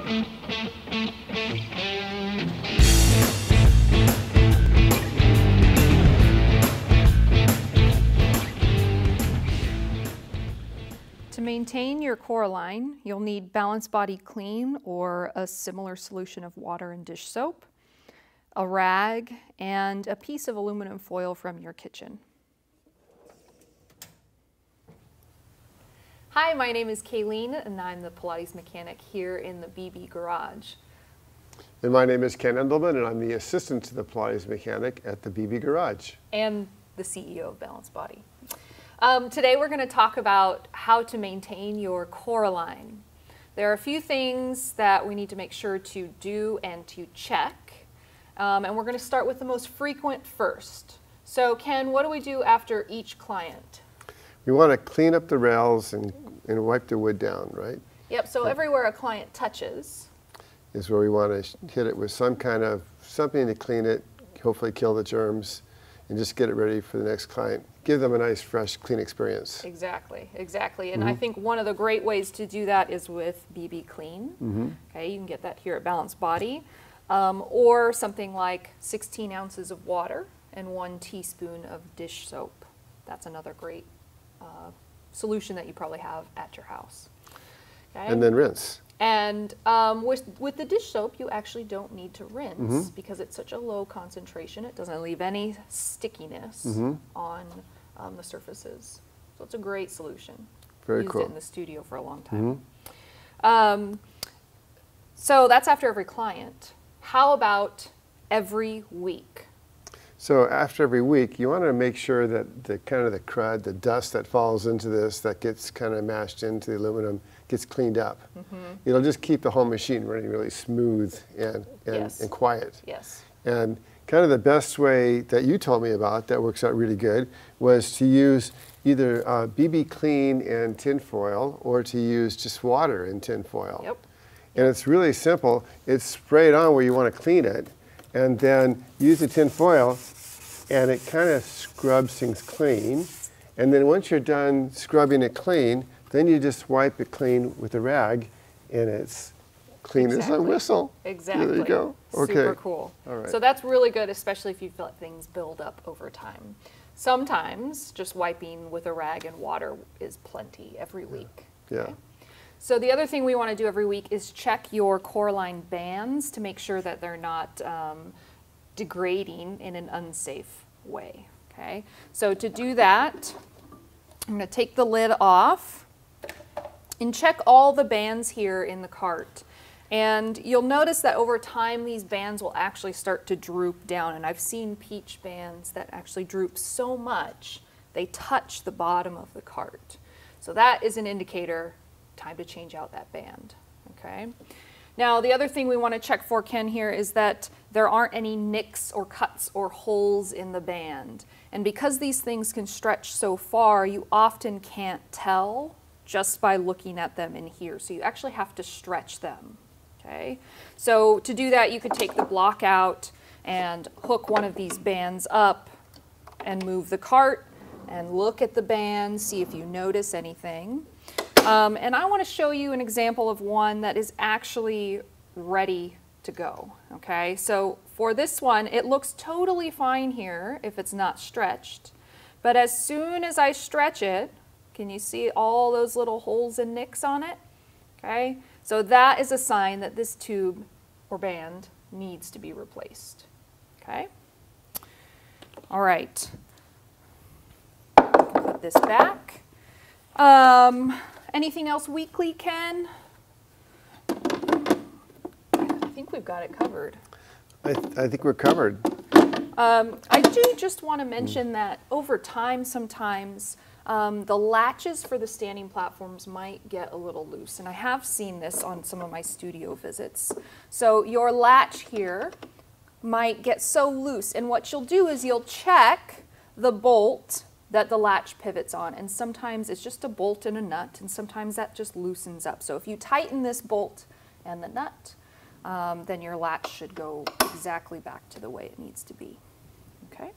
To maintain your CoreAlign, you'll need Balance Body Clean or a similar solution of water and dish soap, a rag, and a piece of aluminum foil from your kitchen. Hi, my name is Kayleen, and I'm the Pilates mechanic here in the BB Garage. And my name is Ken Endelman, and I'm the assistant to the Pilates mechanic at the BB Garage. And the CEO of Balance Body. Today we're going to talk about how to maintain your CoreAlign. There are a few things that we need to make sure to do and to check. And we're going to start with the most frequent first. So Ken, what do we do after each client? We want to clean up the rails and wipe the wood down, right? Yep, so everywhere a client touches is where we want to hit it with some kind of something to clean it, hopefully kill the germs, and just get it ready for the next client. Give them a nice, fresh, clean experience. Exactly, exactly. And I think one of the great ways to do that is with BB Clean. Okay, you can get that here at Balance Body. Or something like 16 ounces of water and 1 teaspoon of dish soap. That's another great solution that you probably have at your house. Okay? And then rinse. And with the dish soap, you actually don't need to rinse because it's such a low concentration. It doesn't leave any stickiness on the surfaces. So it's a great solution. Very cool. Used it in the studio for a long time. So that's after every client. How about every week? So after every week, you want to make sure that the crud, the dust that falls into this, that gets kind of mashed into the aluminum, gets cleaned up. It'll just keep the whole machine running really smooth and quiet. Yes. And kind of the best way that you told me about that works out really good was to use either BB Clean and tin foil or to use just water in tin foil. Yep. And it's really simple. It's sprayed on where you want to clean it, and then use the tin foil, and it kind of scrubs things clean. And then once you're done scrubbing it clean, then you just wipe it clean with a rag, and it's clean as a whistle. Exactly. There you go. Okay. Super cool. All right. So that's really good, especially if you feel like things build up over time. Sometimes just wiping with a rag and water is plenty every week. Yeah. Okay? So the other thing we want to do every week is check your CoreAlign bands to make sure that they're not degrading in an unsafe way. Okay. So to do that, I'm going to take the lid off and check all the bands here in the cart. And you'll notice that over time these bands will actually start to droop down. And I've seen peach bands that actually droop so much they touch the bottom of the cart. So that is an indicator, time to change out that band. Okay. Now the other thing we want to check for, Ken, here is that there aren't any nicks or cuts or holes in the band. And because these things can stretch so far, you often can't tell just by looking at them in here. So you actually have to stretch them. Okay. So to do that, you could take the block out and hook one of these bands up and move the cart and look at the band, see if you notice anything. And I want to show you an example of one that is actually ready to go. Okay, so for this one, it looks totally fine here if it's not stretched. But as soon as I stretch it, can you see all those little holes and nicks on it? Okay, so that is a sign that this tube or band needs to be replaced. Okay, all right, put this back. Anything else weekly, Ken? I think we've got it covered. I think we're covered. I do just want to mention that over time, sometimes the latches for the standing platforms might get a little loose. And I have seen this on some of my studio visits. So your latch here might get so loose. And what you'll do is you'll check the bolt that the latch pivots on, and sometimes it's just a bolt and a nut, and sometimes that just loosens up. So if you tighten this bolt and the nut, then your latch should go exactly back to the way it needs to be. Okay?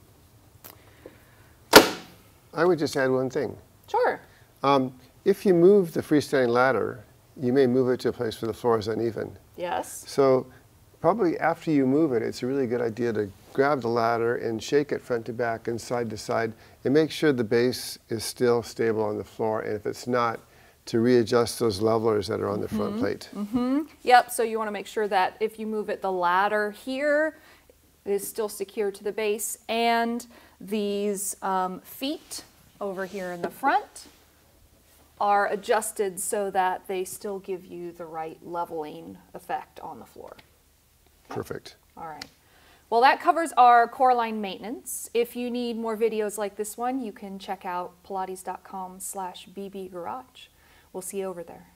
I would just add one thing. Sure. If you move the freestanding ladder, you may move it to a place where the floor is uneven. Yes. So probably after you move it, it's a really good idea to grab the ladder and shake it front to back and side to side and make sure the base is still stable on the floor. And if it's not, to readjust those levelers that are on the front plate. Yep, so you want to make sure that if you move it, the ladder here is still secure to the base, and these feet over here in the front are adjusted so that they still give you the right leveling effect on the floor. Perfect. All right. Well, that covers our CoreAlign maintenance. If you need more videos like this one, you can check out pilates.com/bbgarage. We'll see you over there.